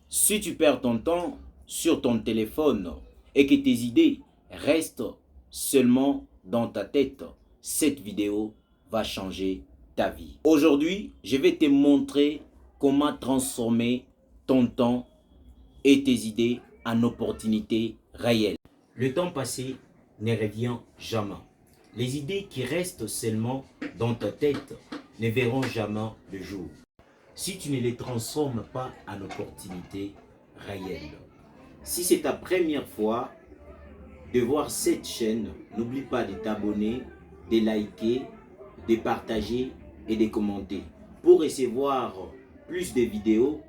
Si tu perds ton temps sur ton téléphone et que tes idées restent seulement dans ta tête, cette vidéo va changer ta vie. Aujourd'hui, je vais te montrer comment transformer ton temps et tes idées en opportunités réelles. Le temps passé ne revient jamais. Les idées qui restent seulement dans ta tête ne verront jamais le jour si tu ne les transformes pas en opportunités réelles. Si c'est ta première fois de voir cette chaîne, n'oublie pas de t'abonner, de liker, de partager et de commenter. Pour recevoir plus de vidéos,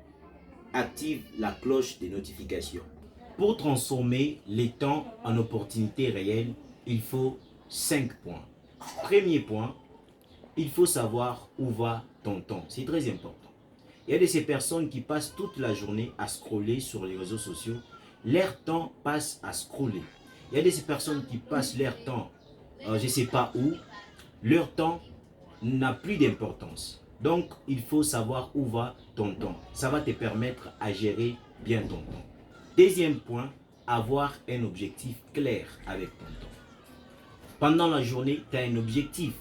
active la cloche des notifications. Pour transformer les temps en opportunités réelles, il faut 5 points. Premier point, il faut savoir où va ton temps. C'est très important. Il y a de ces personnes qui passent toute la journée à scroller sur les réseaux sociaux. Leur temps passe à scroller. Il y a de ces personnes qui passent leur temps, je ne sais pas où. Leur temps n'a plus d'importance. Donc, il faut savoir où va ton temps. Ça va te permettre à gérer bien ton temps. Deuxième point, avoir un objectif clair avec ton temps. Pendant la journée, tu as un objectif.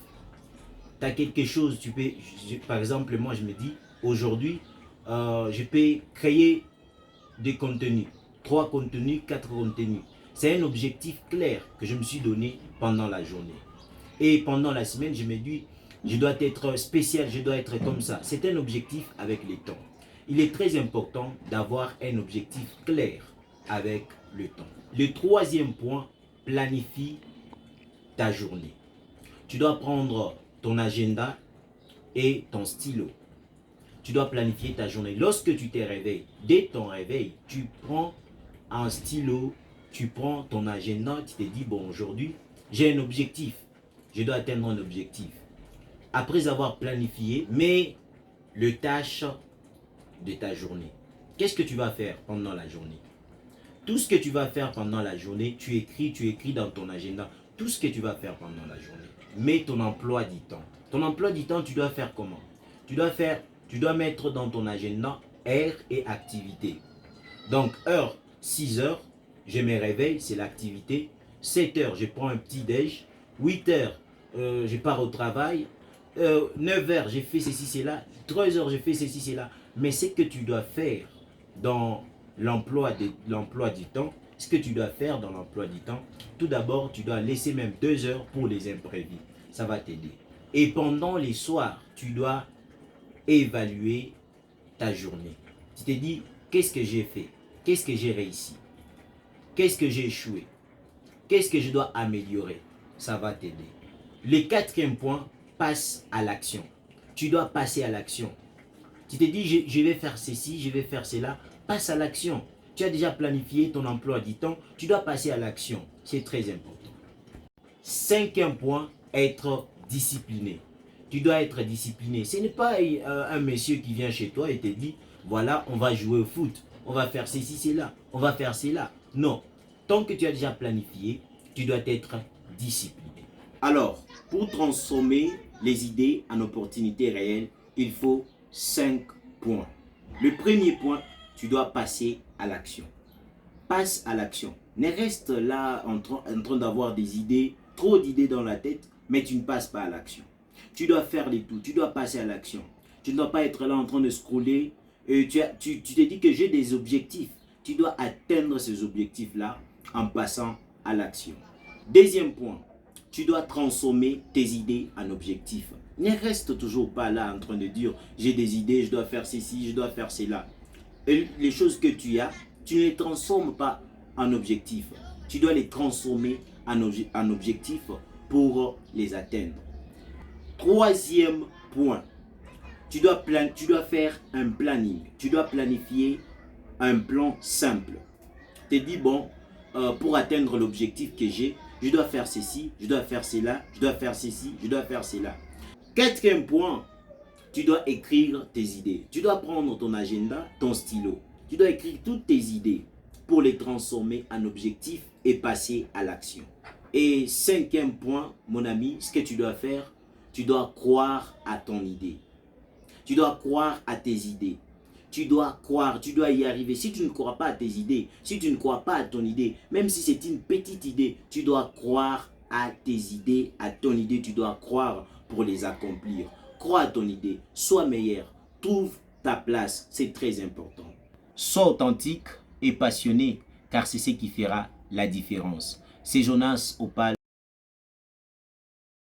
Tu as quelque chose, tu peux, par exemple, moi je me dis, aujourd'hui, je peux créer des contenus. 3 contenus, 4 contenus. C'est un objectif clair que je me suis donné pendant la journée. Et pendant la semaine, je me dis, je dois être spécial, je dois être comme ça. C'est un objectif avec le temps. Il est très important d'avoir un objectif clair avec le temps. Le troisième point, planifie ta journée. Tu dois prendre ton agenda et ton stylo. Tu dois planifier ta journée. Lorsque tu te réveilles, dès ton réveil, tu prends un stylo, tu prends ton agenda, tu te dis, bon, aujourd'hui, j'ai un objectif. Je dois atteindre un objectif. Après avoir planifié, mets le tâche de ta journée. Qu'est-ce que tu vas faire pendant la journée? Tout ce que tu vas faire pendant la journée, tu écris dans ton agenda tout ce que tu vas faire pendant la journée. Mets ton emploi du temps. Ton emploi du temps, tu dois faire comment? Tu dois mettre dans ton agenda heure et activité. Donc, heure, 6 heures, je me réveille, c'est l'activité. 7 heures, je prends un petit déj. 8 heures, je pars au travail. 9 heures, j'ai fait ceci, cela. 3 heures, j'ai fait ceci, cela. Mais ce que tu dois faire dans l'emploi du temps, ce que tu dois faire dans l'emploi du temps, tout d'abord, tu dois laisser même 2 heures pour les imprévus. Ça va t'aider. Et pendant les soirs, tu dois évaluer ta journée. Tu te dis, qu'est-ce que j'ai fait? Qu'est-ce que j'ai réussi? Qu'est-ce que j'ai échoué? Qu'est-ce que je dois améliorer? Ça va t'aider. Le quatrième point, passe à l'action. Tu dois passer à l'action. Tu te dis, je vais faire ceci, je vais faire cela. Passe à l'action. Tu as déjà planifié ton emploi du temps. Tu dois passer à l'action. C'est très important. Cinquième point, être discipliné. Tu dois être discipliné. Ce n'est pas un monsieur qui vient chez toi et te dit, voilà, on va jouer au foot. On va faire ceci, cela. On va faire cela. Non. Tant que tu as déjà planifié, tu dois être discipliné. Alors, pour transformer les idées en opportunités réelles, il faut 5 points. Le premier point, tu dois passer à l'action. Passe à l'action. Ne reste là en train d'avoir des idées, trop d'idées dans la tête, mais tu ne passes pas à l'action. Tu dois faire les tout, tu dois passer à l'action. Tu ne dois pas être là en train de scroller. Tu te dis que j'ai des objectifs. Tu dois atteindre ces objectifs-là en passant à l'action. Deuxième point, tu dois transformer tes idées en objectifs. Ne reste toujours pas là en train de dire j'ai des idées, je dois faire ceci, je dois faire cela. Et les choses que tu as, tu ne les transformes pas en objectifs. Tu dois les transformer en objectifs pour les atteindre. Troisième point, tu dois faire un planning. Tu dois planifier un plan simple. Tu te dis, bon, pour atteindre l'objectif que j'ai, je dois faire ceci, je dois faire cela, je dois faire ceci, je dois faire cela. Quatrième point, tu dois écrire tes idées. Tu dois prendre ton agenda, ton stylo. Tu dois écrire toutes tes idées pour les transformer en objectifs et passer à l'action. Et cinquième point, mon ami, ce que tu dois faire, tu dois croire à ton idée. Tu dois croire à tes idées. tu dois croire, tu dois y arriver. Si tu ne crois pas à tes idées, si tu ne crois pas à ton idée, même si c'est une petite idée, tu dois croire à tes idées, à ton idée, tu dois croire pour les accomplir. Crois à ton idée, sois meilleur, trouve ta place, c'est très important. Sois authentique et passionné, car c'est ce qui fera la différence. C'est Jonas Opal.